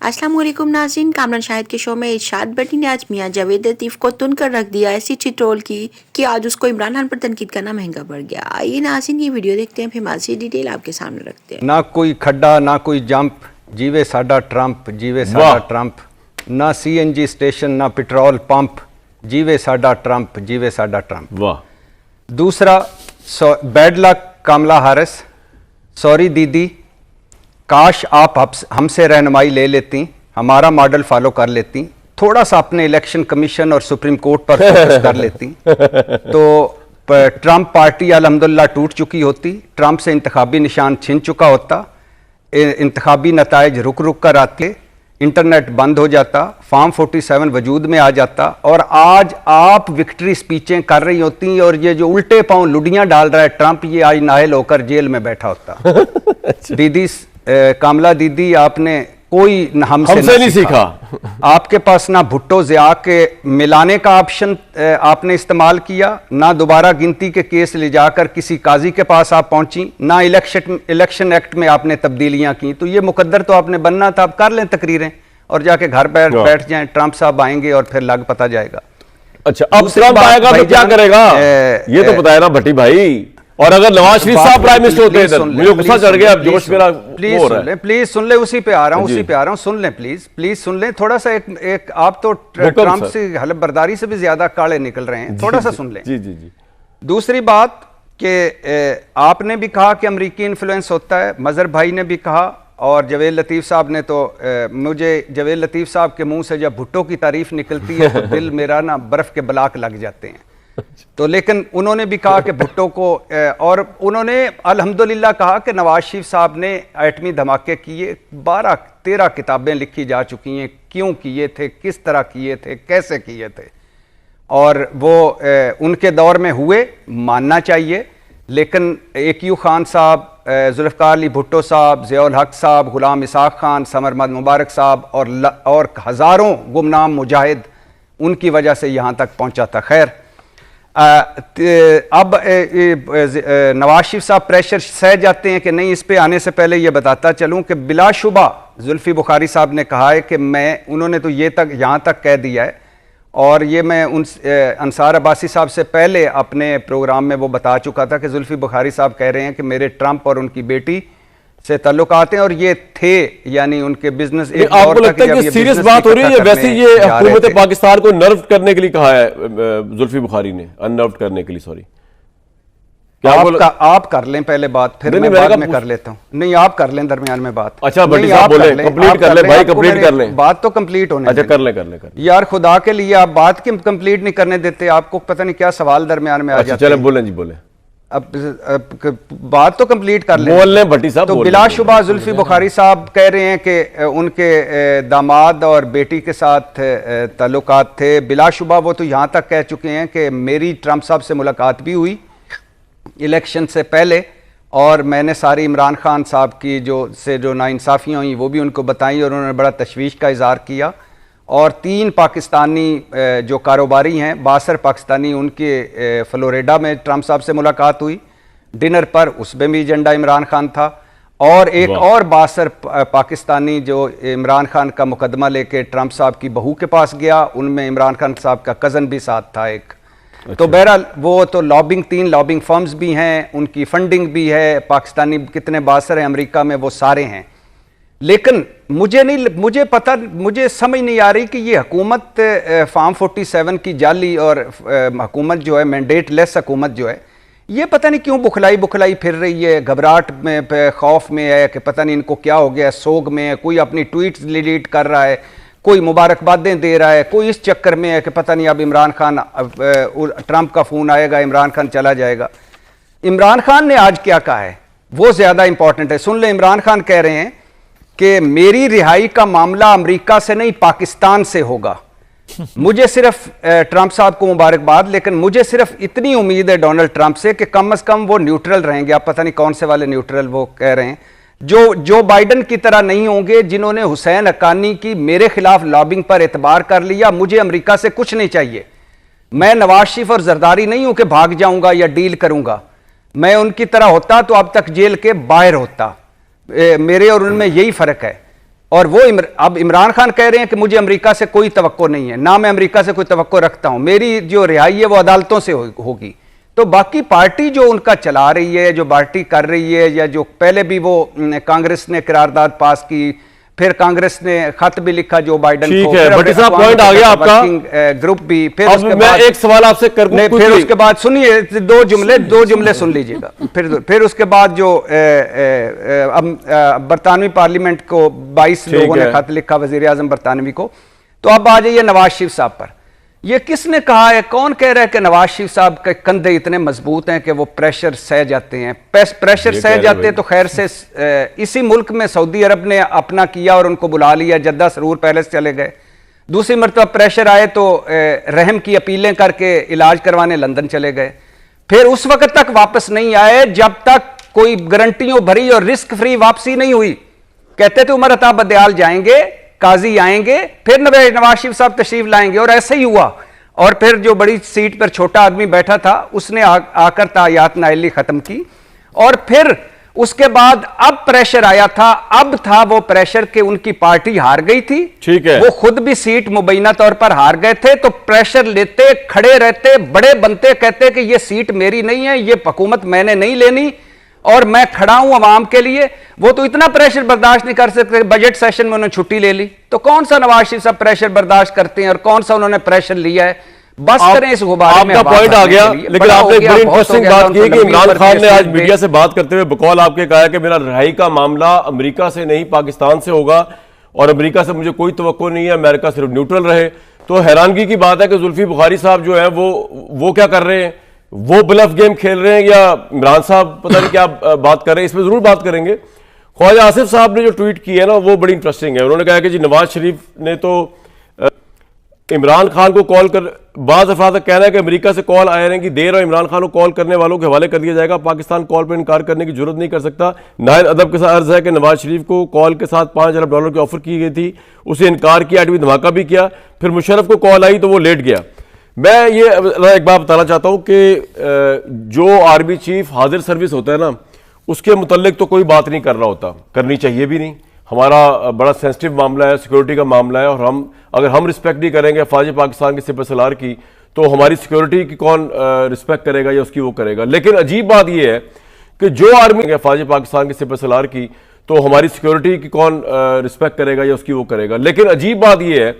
अस्सलाम वालेकुम नाज़रीन, कामरान शाहिद के शो में इरशाद भट्टी ने आज मियां जावेद लतीफ़ को तुन कर रख दिया। ऐसी चिट्रोल की कि आज उसको इमरान खान पर तनकीद करना महंगा पड़ गया। आइए नाज़रीन ये वीडियो देखते हैं, फिर मासी डिटेल आपके सामने रखते हैं। ना कोई खड्डा ना कोई जंप, जीवे साडा ट्रंप, जीवे साडा ट्रंप। ना CNG स्टेशन ना पेट्रोल पंप, जीवे साडा ट्रंप, जीवे साडा ट्रंप। वाह। दूसरा, बैड लक कमला हैरिस, सॉरी दीदी, काश आप हमसे रहनुमाई ले लेती, हमारा मॉडल फॉलो कर लेती, थोड़ा सा अपने इलेक्शन कमीशन और सुप्रीम कोर्ट पर फोकस कर लेती तो ट्रंप पार्टी अल्हम्दुलिल्लाह टूट चुकी होती, ट्रंप से इंतखाबी निशान छिन चुका होता, इंतखाबी नताइज रुक रुक कर आते, इंटरनेट बंद हो जाता, फॉर्म 47 वजूद में आ जाता और आज आप विक्ट्री स्पीचें कर रही होती और ये जो उल्टे पांव लुडियां डाल रहा है ट्रंप, ये आज नाहल होकर जेल में बैठा होता। दीदी, कामला दीदी, आपने कोई हमसे नहीं सीखा। आपके पास ना भुट्टो ज़िया के मिलाने का ऑप्शन आपने इस्तेमाल किया, ना दोबारा गिनती के केस ले जाकर किसी काजी के पास आप पहुंची, ना इलेक्शन एक्ट में आपने तब्दीलियां की। तो ये मुकद्दर तो आपने बनना था। आप कर लें तकरीरें और जाके घर बैठ जाएं, ट्रंप साहब आएंगे और फिर लग पता जाएगा। अच्छा, अब ट्रंप आएगा तो क्या करेगा ये तो बताया ना भट्टी भाई। और अगर नवाज शरीफ साहब प्राइम मिनिस्टर होते हैं, मुझे गुस्सा चढ़ गया, अब जोश मेरा प्लीज सुन ले, उसी पे आ रहा हूं, सुन ले प्लीज सुन ले थोड़ा सा। एक आप तो ट्रंप से हलफ बर्दारी से भी ज्यादा काले निकल रहे हैं, थोड़ा सा सुन ले। जी जी जी। दूसरी बात कि आपने भी कहा कि अमेरिकी इन्फ्लुएंस होता है, मजहर भाई ने भी कहा, और जवेद लतीफ़ साहब ने तो मुझे जवेद लतीफ़ साहब के मुंह से जब भुट्टो की तारीफ निकलती है तो दिल मेरा ना बर्फ के ब्लाक लग जाते हैं। तो लेकिन उन्होंने भी कहा कि भुट्टो को, और उन्होंने अल्हम्दुलिल्लाह कहा कि नवाज शरीफ साहब ने एटमी धमाके किए, 12-13 किताबें लिखी जा चुकी हैं, क्यों किए थे, किस तरह किए थे, कैसे किए थे, और वो उनके दौर में हुए, मानना चाहिए। लेकिन AQ खान साहब, जुल्फ़िकार अली भुट्टो साहब, ज़ियाउल हक साहब, गुलाम इसाक खान, समर अहमद मुबारक साहब और हज़ारों गुमनाम मुजाहिद उनकी वजह से यहाँ तक पहुँचा था। खैर, अब नवाज शरीफ साहब प्रेशर सह जाते हैं कि नहीं। इस पे आने से पहले ये बताता चलूं कि बिलाशुबा जुल्फी बुखारी साहब ने कहा है कि उन्होंने तो ये तक यहाँ तक कह दिया है, और ये मैं अंसार अब्बासी साहब से पहले अपने प्रोग्राम में वो बता चुका था कि जुल्फी बुखारी साहब कह रहे हैं कि मेरे ट्रंप और उनकी बेटी से ताल्लुकात हैं, और ये थे यानी उनके बिजनेस। आपको लगता है कि सीरियस बात हो रही है? वैसे ये हुकूमत पाकिस्तान को नर्व करने के लिए कहा है जुल्फी बुखारी ने, अननर्व करने के लिए। सॉरी, आप कर लें पहले बात, फिर मैं बाद में कर लेता हूं। नहीं, आप कर लें दरमियान में बात। अच्छा भट्टी साहब बोले, कंप्लीट कर ले भाई, कंप्लीट कर लें, बात तो कंप्लीट होने। अच्छा, कर ले यार, खुदा के लिए आप बात की कंप्लीट नहीं करने देते। आपको पता नहीं क्या सवाल दरमियान में आ जाता है। चले बोले जी, बोले। अब बात तो कंप्लीट कर ले, बोल लें भट्टी साहब। तो बिलाशुबा जुल्फी बुखारी साहब कह रहे हैं कि उनके दामाद और बेटी के साथ ताल्लुकात थे। बिलाशुबा वो तो यहाँ तक कह चुके हैं कि मेरी ट्रंप साहब से मुलाकात भी हुई इलेक्शन से पहले, और मैंने सारी इमरान खान साहब की जो नाइंसाफ़ियाँ हुई वो भी उनको बताई, और उन्होंने बड़ा तशवीश का इज़हार किया। और 3 पाकिस्तानी जो कारोबारी हैं, 62 पाकिस्तानी, उनके फ्लोरिडा में ट्रंप साहब से मुलाकात हुई डिनर पर, उसमें भी एजेंडा इमरान खान था। और एक और 62 पाकिस्तानी जो इमरान खान का मुकदमा लेके ट्रंप साहब की बहू के पास गया, उनमें इमरान खान साहब का कज़न भी साथ था एक। अच्छा। तो बहरहाल वो तो 3 लॉबिंग फर्म्स भी हैं, उनकी फंडिंग भी है, पाकिस्तानी कितने 62 हैं अमेरिका में, वो सारे हैं। लेकिन मुझे समझ नहीं आ रही कि ये हुकूमत फॉर्म 47 की जाली और हुकूमत जो है, मैंडेट लेस हुकूमत जो है, ये पता नहीं क्यों बुखलाई फिर रही है, घबराहट में, खौफ में है कि पता नहीं इनको क्या हो गया, सोग में है, कोई अपनी ट्वीट्स डिलीट कर रहा है, कोई मुबारकबादें दे रहा है, कोई इस चक्कर में है कि पता नहीं अब इमरान खान, ट्रंप का फ़ोन आएगा, इमरान खान चला जाएगा। इमरान खान ने आज क्या कहा है वो ज़्यादा इंपॉर्टेंट है। सुन ले, इमरान खान कह रहे हैं कि मेरी रिहाई का मामला अमेरिका से नहीं पाकिस्तान से होगा। मुझे सिर्फ ट्रंप साहब को मुबारकबाद, लेकिन मुझे सिर्फ इतनी उम्मीद है डोनाल्ड ट्रंप से कि कम से कम वो न्यूट्रल रहेंगे। आप पता नहीं कौन से वाले न्यूट्रल वो कह रहे हैं, जो बाइडन की तरह नहीं होंगे, जिन्होंने हुसैन हक्कानी की मेरे खिलाफ लॉबिंग पर एतबार कर लिया। मुझे अमेरिका से कुछ नहीं चाहिए। मैं नवाज शरीफ और जरदारी नहीं हूं कि भाग जाऊंगा या डील करूंगा। मैं उनकी तरह होता तो अब तक जेल के बाहर होता। मेरे और उनमें यही फर्क है। और वो अब इमरान खान कह रहे हैं कि मुझे अमेरिका से कोई तवक्को नहीं है, ना मैं अमेरिका से कोई तवक्को रखता हूं, मेरी जो रिहाई है वो अदालतों से होगी। तो बाकी पार्टी जो उनका चला रही है, जो पार्टी कर रही है, या जो पहले भी वो कांग्रेस ने करारदाद पास की, फिर कांग्रेस ने खत भी लिखा जो बाइडन को, भट्टी साहब पॉइंट आ गया आपका, ग्रुप भी, फिर अब मैं एक सवाल आपसे करूं, फिर उसके बाद सुनिए दो जुमले सुन लीजिएगा। फिर उसके बाद जो बरतानवी पार्लियामेंट को 22 लोगों ने खत लिखा वजीर आजम बरतानवी को। तो अब आ जाइए नवाज शरीफ साहब पर। ये किसने कहा है, कौन कह रहा है कि नवाज शरीफ साहब के कंधे इतने मजबूत हैं कि वो प्रेशर सह जाते हैं? प्रेशर सह जाते तो खैर से इसी मुल्क में सऊदी अरब ने अपना किया और उनको बुला लिया, जद्दा सरूर पैलेस चले गए। दूसरी मरतबा प्रेशर आए तो रहम की अपीलें करके इलाज करवाने लंदन चले गए। फिर उस वक्त तक वापस नहीं आए जब तक कोई गारंटियों भरी और रिस्क फ्री वापसी नहीं हुई। कहते थे उमर अता बदयाल जाएंगे, काजी आएंगे, फिर नवाज शरीफ साहब तशरीफ लाएंगे, और ऐसे ही हुआ। और फिर जो बड़ी सीट पर छोटा आदमी बैठा था उसने आकर तायात नाइली खत्म की। और फिर उसके बाद अब प्रेशर आया था, अब था वो प्रेशर कि उनकी पार्टी हार गई थी, ठीक है, वो खुद भी सीट मुबैना तौर पर हार गए थे, तो प्रेशर लेते, खड़े रहते, बड़े बनते, कहते कि ये सीट मेरी नहीं है, ये हुकूमत मैंने नहीं लेनी और मैं खड़ा हूं अवाम के लिए। वो तो इतना प्रेशर बर्दाश्त नहीं कर सकते, बजट सेशन में उन्होंने छुट्टी ले ली। तो कौन सा नवाज शरीफ साहब प्रेशर बर्दाश्त करते हैं और कौन सा उन्होंने प्रेशर लिया है? बस करें इस गुब्बारे में। आपका पॉइंट आ गया, लेकिन आपने एक बड़ी इंटरेस्टिंग बात की कि इमरान खान ने आज मीडिया से बात करते हुए बकौल आपके कहा कि मेरा रिहाई का मामला अमेरिका से नहीं पाकिस्तान से होगा और अमेरिका से मुझे कोई तवक्को नहीं है, अमेरिका सिर्फ न्यूट्रल रहे। तो हैरानगी की बात है कि जुल्फी बुखारी साहब जो है वो क्या कर रहे हैं, वो ब्लफ गेम खेल रहे हैं या इमरान साहब पता नहीं क्या बात कर रहे हैं, इस पर जरूर बात करेंगे। ख्वाजा आसिफ साहब ने जो ट्वीट की है ना वो बड़ी इंटरेस्टिंग है। उन्होंने कहा कि जी नवाज शरीफ ने तो इमरान खान को कॉल कर, बाज़ अफराद का कहना है कि अमेरिका से कॉल आए हैं कि देर और इमरान खान को कॉल करने वालों के हवाले कर दिया जाएगा, पाकिस्तान कॉल पर इनकार करने की जरूरत नहीं कर सकता। नाहिल अदब के साथ अर्ज है कि नवाज शरीफ को कॉल के साथ $5 अरब की ऑफर की गई थी, उसे इनकार किया, एटमी धमाका भी किया, फिर मुशर्रफ को कॉल आई तो वो लेट गया। मैं ये एक बात बताना चाहता हूं कि जो आर्मी चीफ हाजिर सर्विस होता है ना, उसके मुतल्लिक तो कोई बात नहीं कर रहा होता, करनी चाहिए भी नहीं। हमारा बड़ा सेंसिटिव मामला है, सिक्योरिटी का मामला है, और अगर हम रिस्पेक्ट नहीं करेंगे फौज पाकिस्तान के सिपह सलार की, तो हमारी सिक्योरिटी की कौन रिस्पेक्ट करेगा या उसकी वो करेगा। लेकिन अजीब बात यह है कि जो आर्मी फौज पाकिस्तान के सिपह सलार की, तो हमारी सिक्योरिटी की कौन रिस्पेक्ट करेगा या उसकी वो करेगा। लेकिन अजीब बात यह है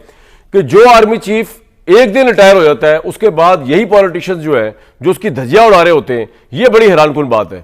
कि जो आर्मी चीफ एक दिन रिटायर हो जाता है, उसके बाद यही पॉलिटिशियंस जो है जो उसकी धज्जियां उड़ा रहे होते हैं, ये बड़ी हैरानकुन बात है।